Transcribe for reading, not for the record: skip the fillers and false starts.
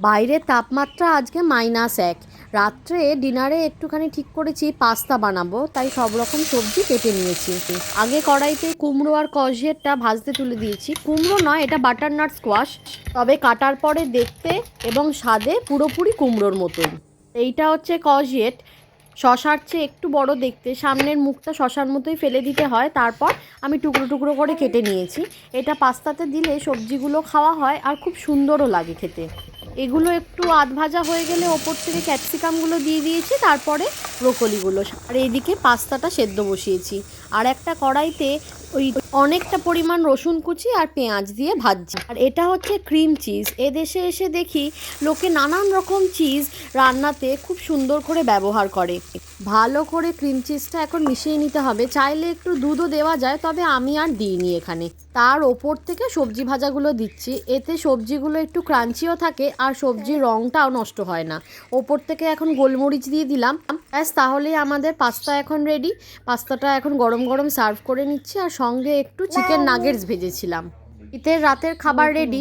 বাইরের তাপমাত্রা আজকে -1। রাত্রে ডিনারে একটুখানি ঠিক করেছি পাস্তা বানাবো, তাই সব রকম সবজি কেটে নিয়েছি। আগে কড়াইতে কুমড়ো আর কসিয়েরটা ভাজতে তুলে দিয়েছি। কুমড়ো নয়, এটা বাটারনাট স্কোয়াশ, তবে কাটার পরে দেখতে এবং স্বাদে পুরোপুরি কুমড়োর মতন। এইটা হচ্ছে কসিয়েট, শশার চেয়ে একটু বড় দেখতে, সামনের মুখটা শশার মতোই ফেলে দিতে হয়। তারপর আমি টুকরো টুকরো করে কেটে নিয়েছি। এটা পাস্তাতে দিলে সবজিগুলো খাওয়া হয় আর খুব সুন্দরও লাগে খেতে। এগুলো একটু আধ ভাজা হয়ে গেলে ওপর থেকে ক্যাপসিকামগুলো দিয়ে দিয়েছি, তারপরে ব্রোকলিগুলো। আর এইদিকে পাস্তাটা সেদ্ধ বসিয়েছি। আর একটা কড়াইতে ওই অনেকটা পরিমাণ রসুন কুচি আর পেঁয়াজ দিয়ে ভাজছি। আর এটা হচ্ছে ক্রিম চিজ। এদেশে এসে দেখি লোকে নানান রকম চিজ রান্নাতে খুব সুন্দর করে ব্যবহার করে। ভালো করে ক্রিম চিজটা এখন মিশিয়ে নিতে হবে। চাইলে একটু দুধও দেওয়া যায়, তবে আমি আর দিইনি এখানে। তার ওপর থেকে সবজি ভাজাগুলো দিচ্ছি। এতে সবজিগুলো একটু ক্রাঞ্চিও থাকে আর সবজির রঙটাও নষ্ট হয় না। ওপর থেকে এখন গোলমরিচ দিয়ে দিলাম। ব্যাস, তাহলেই আমাদের পাস্তা এখন রেডি। পাস্তাটা এখন গরম গরম সার্ভ করে নিচ্ছি, আর সঙ্গে একটু চিকেন নাগেটস ভেজেছিলাম। শীতের রাতের খাবার রেডি।